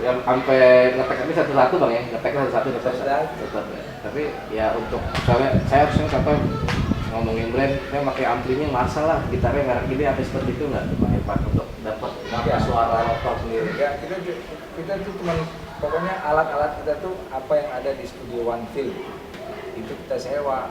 yang sampai ngetek ini satu-satu bang ya, ngeteknya satu-satu tetap ya. Tapi ya untuk misalnya saya harusnya sampai ngomongin brand, saya pakai amplinya Marshall lah, gitarnya merek gini, apa seperti itu nggak tuh bang Irfan untuk dapat suara lokal sendiri? Ya kita tuh cuman pokoknya alat-alat kita tuh apa yang ada di studio One Feel itu kita sewa,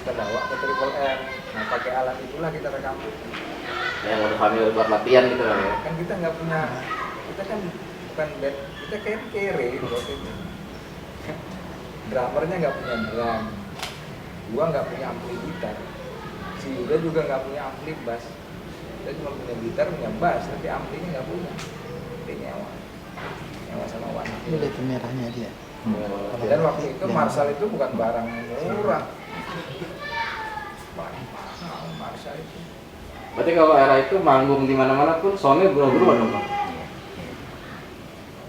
kita bawa ke Triple M. Nah pakai alat itulah kita rekam. Yang udah hamil buat latihan gitu kan ya? Kan kita nggak punya, kita kan bukan band, kita kere waktu itu. Drummernya nggak punya drum, gua nggak punya ampli gitar, si Yuda juga nggak punya ampli bass. Kita cuma punya gitar, punya bass, tapi amplinya nggak punya. Dia nyewa sama Wan. Ini lihat merahnya dia. Dan waktu itu Marshall itu bukan barang murah, barang mahal Marshall itu. Berarti kalau era itu manggung di mana-mana pun soundnya berubah-ubah dong bang?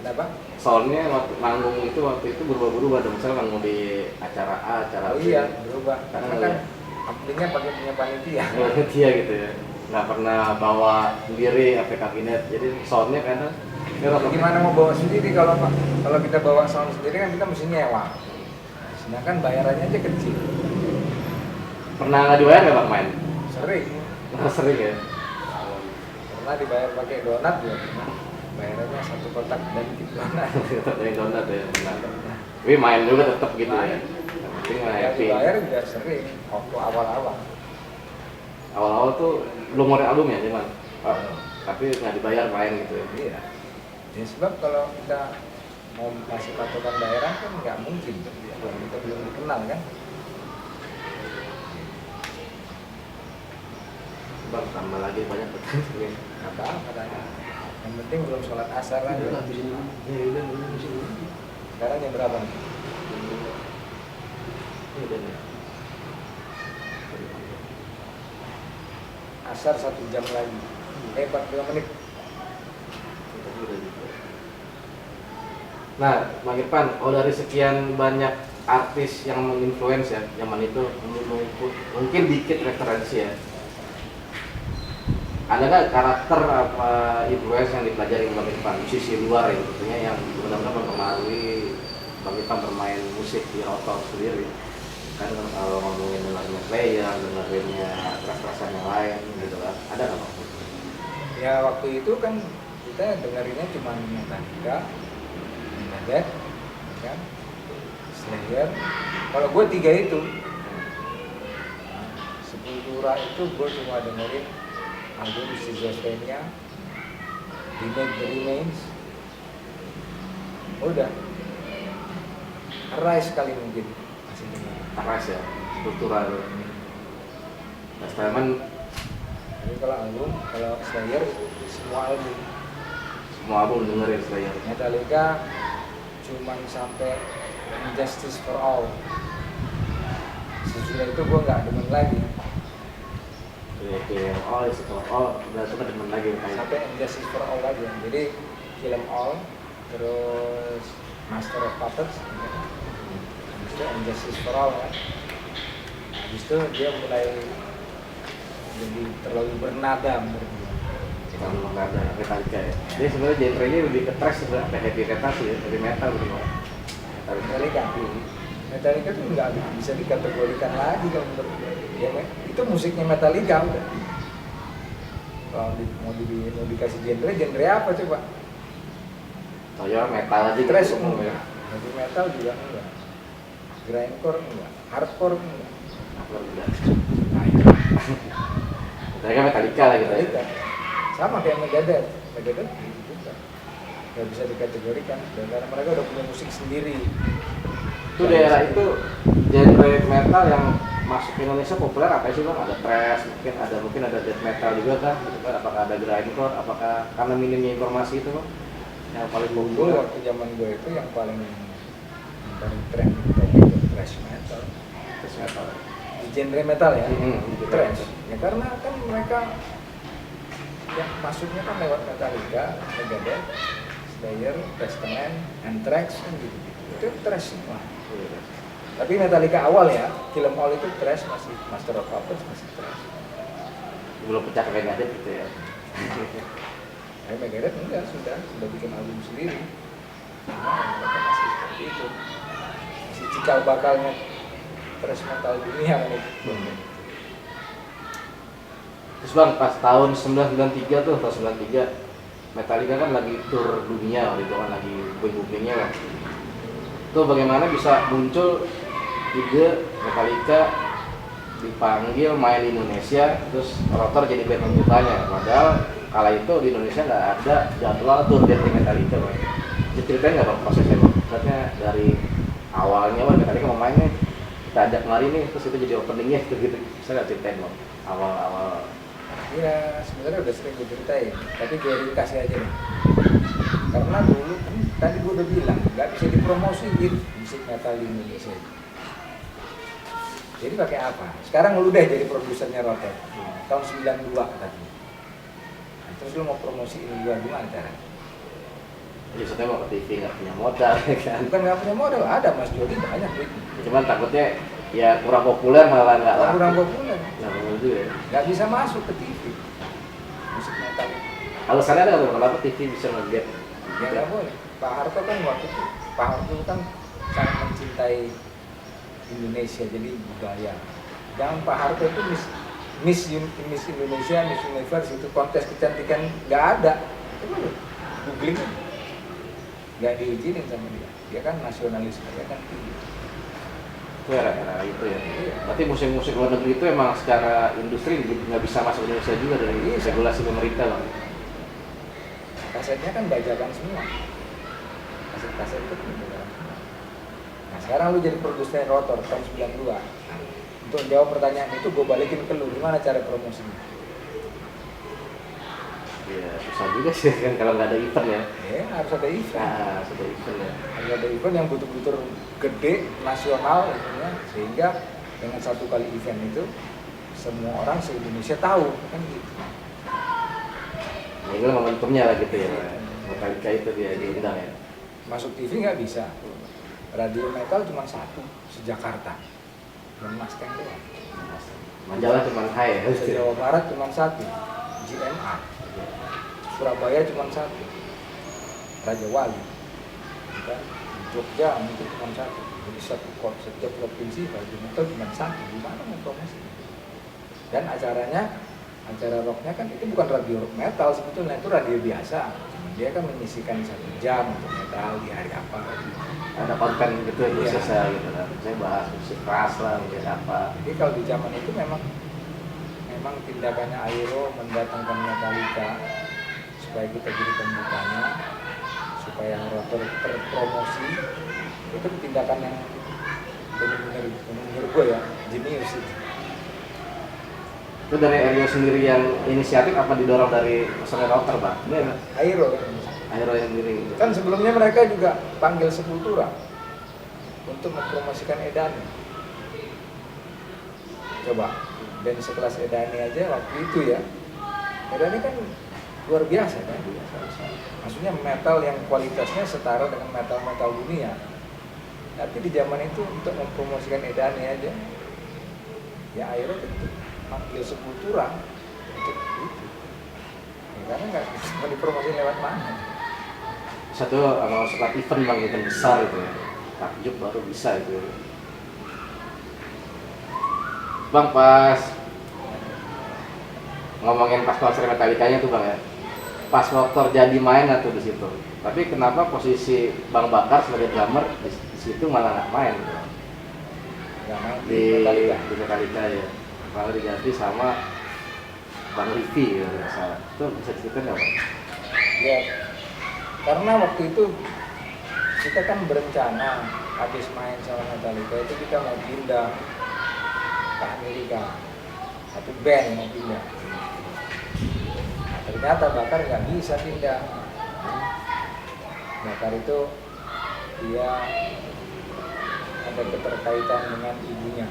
Kenapa? Soundnya waktu itu berubah-ubah dong, misalnya manggung di acara A, acara B. Iya, berubah. Karena kan ya. amplinya pakai punya panitia. Dia gitu ya, nggak pernah bawa sendiri apa kabinet, jadi soundnya kadang Gimana mau bawa sendiri kalau kita bawa sound sendiri kan kita mesti nyewa. Sedangkan bayarannya aja kecil. pernah nggak dibayar nggak bang main? Sering. Sering ya. Pernah dibayar pakai donat ya. Bayarannya satu kotak dan gitu donat. Dari donat ya. Tapi main juga tetap gitu ya. Tapi nggak Ya, happy. dibayar juga sering waktu awal-awal. Awal-awal tuh belum ngeluarin album ya cuman. Tapi nggak dibayar main gitu ya. Iya. Ya sebab kalau kita mau kasih patokan daerah kan nggak mungkin tuh. Kita belum dikenal kan. Bang tambah lagi banyak pertanyaan. Apa katanya? Yang penting belum sholat asar aja. Sekarang jam berapa nih? Asar 1 jam lagi. 45 menit. Nah, Bang Irfan, kalau dari sekian banyak artis yang menginfluence ya, zaman itu mungkin dikit referensi ya. Ada nggak karakter apa influence yang dipelajari Bang Irfan, musisi luar ya, tentunya yang benar-benar mempengaruhi Bang Irfan bermain musik di Roto sendiri? Kan kalau ngomongin dengarnya Slayer, dengerinnya keras-kerasan yang lain gitu kan, ada nggak Bang? Ya waktu itu kan kita dengerinnya cuma Metallica, Megadeth, kan, Slayer. Kalau gue 3 itu, Sepultura itu gue cuma dengerin album Schizophrenia, Remake the Remains, udah. Arise kali mungkin masih dengerin. Keras ya, struktural. Nah, Steelman Jadi kalau album, kalau Slayer semua album. semua album dengerin Slayer. Metallica cuman sampai Injustice for All. Sesudah itu gue nggak demen lagi. Oke, udah tuh demen lagi kayak. Sampai Injustice for All aja. Jadi Kill 'Em All, terus Master of Puppets, habis itu Injustice for All kan. Habis itu dia mulai jadi terlalu bernada menurut gue. Kita belum ada Metallica ya. Jadi sebenarnya genre-nya lebih ke thrash sebenarnya, heavy metal sih, heavy metal gitu. Metallica. Metallica tuh nggak bisa dikategorikan lagi kalau menurut gue. Ya, itu musiknya Metallica udah. Kalau mau dikasih genre apa coba? Saya metal aja Thrash gitu, enggak, heavy metal juga enggak, grindcore enggak, hardcore enggak. Apa juga. Mereka Metallica lah gitu. Metallica sama kayak Megadeth gitu juga. Nggak bisa dikategorikan karena mereka udah punya musik sendiri. Itu daerah itu genre metal yang masuk ke Indonesia populer apa sih bang? Ada thrash, mungkin ada death metal juga kan? Gitu kan? Apakah ada grindcore? Apakah karena minimnya informasi itu bang? Yang paling Dulu populer waktu zaman gue itu yang paling tren itu thrash metal. thrash metal. Di genre metal ya, Gitu. thrash. Ya karena kan mereka yang masuknya kan lewat Metallica, Megadeth, Slayer, Testament, Anthrax kan gitu. Itu thrash semua. Tapi Metallica awal ya, Kill 'Em All itu thrash, masih Master of Puppets masih thrash. Belum pecah ke Megadeth gitu ya. Megadeth enggak, sudah bikin album sendiri. cikal bakalnya thrash metal dunia kan itu. Terus bang, pas tahun 1993 tuh, tahun 93 Metallica kan lagi tour dunia waktu itu kan, lagi booming-boomingnya kan. Itu bagaimana bisa muncul ide Metallica dipanggil main di Indonesia, terus Rotor jadi band pembukanya. Padahal kala itu di Indonesia nggak ada jadwal tour dari Metallica bang. Ceritain nggak bang prosesnya bang? Maksudnya dari awalnya bang Metallica mau main nih, kita ajak kemari nih, terus itu jadi openingnya gitu-gitu. Bisa nggak ceritain bang? Awal-awal. Iya, sebenarnya udah sering gue ceritain, tapi gue ringkas aja nih. Karena dulu kan tadi gue udah bilang nggak bisa dipromosiin musik metal di Indonesia. Jadi pakai apa? Sekarang lu deh jadi produsernya Rotor tahun 92 tadi. Nah, terus lu mau promosiin gua gimana cara? Maksudnya mau ke TV nggak punya modal kan? Bukan nggak punya modal, ada Mas Jody banyak duit. Cuman takutnya ya kurang populer malah nggak laku. Kurang populer. Nggak populer juga ya. Nggak bisa masuk ke TV musik metal. Alasannya ada nggak kenapa TV bisa nge-get? Ya nggak boleh. Pak Harto kan waktu itu, Pak Harto kan sangat mencintai Indonesia, jadi budaya. Jangan Pak Harto itu Miss Indonesia, Miss Universe itu kontes kecantikan nggak ada. Itu googling nggak diizinin sama dia. Dia kan nasionalis, dia kan tinggi. Itu era itu ya. Berarti musik-musik luar negeri itu emang secara industri nggak bisa masuk Indonesia juga dari regulasi pemerintah bang. Kasetnya kan bajakan semua. Kaset-kaset itu bajakan semua. Nah sekarang lu jadi produser Rotor tahun 92. Untuk jawab pertanyaan itu gue balikin ke lu, gimana cara promosinya? Ya susah juga sih kan kalau nggak ada event ya. Ya harus ada event. Nah, harus ada event ya. Harus ada event yang betul-betul gede, nasional itunya, sehingga dengan satu kali event itu semua orang se-Indonesia tahu kan gitu. Ya itu momentumnya lah gitu ya. Metallica itu dia diundang ya. Masuk TV nggak bisa. Radio metal cuma satu se-Jakarta. Dan Mustang doang. Majalah cuma Hai ya. Se-Jawa Barat cuma satu, GMR. Surabaya cuma satu, Raja Wali. Kan? Di Jogja mungkin cuma satu. Jadi setiap provinsi radio metal cuma satu. Gimana mau promosi? Dan acaranya, acara rocknya kan itu bukan radio rock metal sebetulnya, itu radio biasa. Dia kan menyisikan 1 jam untuk metal di hari apa. Ada konten gitu ya khusus Iya. ya gitu kan. Saya bahas musik keras lah, musik apa. Jadi kalau di zaman itu memang tindakannya Aero mendatangkan Metallica supaya kita jadi pembukanya, supaya Rotor terpromosi, itu tindakan yang benar-benar menurut gue ya jenius itu. Itu dari Aero sendiri yang inisiatif apa didorong dari personel Rotor bang? Ini ada Aero Aero yang sendiri gitu. kan sebelumnya mereka juga panggil Sepultura untuk mempromosikan Edane. Coba band sekelas Edane aja waktu itu ya, Edane kan luar biasa kan, maksudnya metal yang kualitasnya setara dengan metal-metal dunia. Tapi di zaman itu untuk mempromosikan Edane aja, ya Aero tentu panggil Sepultura untuk itu, ya, karena nggak bisa dipromosi lewat mana. Satu kalau setelah event bang, event besar itu ya, takjub baru bisa itu. Bang pas ngomongin pas konser Metallica-nya tuh bang ya, pas Rotor jadi main tuh di situ. Tapi kenapa posisi Bang Bakar sebagai drummer di situ malah nggak main? Nggak main Di Metallica. Metallica ya, malah diganti sama Bang Rivi ya nggak salah. Itu bisa cerita nggak bang? Ya, karena waktu itu kita kan berencana habis main sama Metallica itu kita mau pindah ke Amerika, satu band mau pindah. Nah, ternyata Bakar nggak bisa pindah. Bakar itu dia ada keterkaitan dengan ibunya,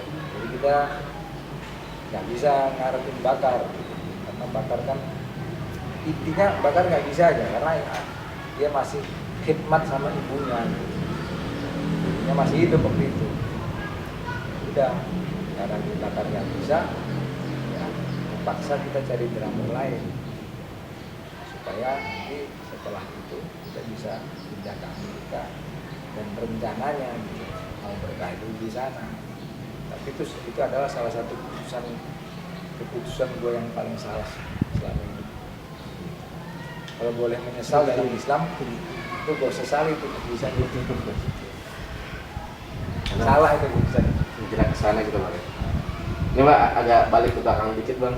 jadi kita nggak bisa ngarepin Bakar karena Bakar kan intinya Bakar nggak bisa aja karena dia masih khidmat sama ibunya masih hidup waktu itu. Udah karena Bakar nggak bisa ya terpaksa kita cari drummer lain supaya nanti setelah itu kita bisa pindah ke Amerika dan rencananya gitu, mau berkarir di sana. Tapi itu adalah salah satu keputusan gue yang paling salah selama ini. Kalau boleh menyesal dalam Islam, itu gue sesali itu keputusan itu. Salah itu keputusan. Menjelang ke sana gitu Bang. Ini Pak agak balik ke belakang dikit Bang.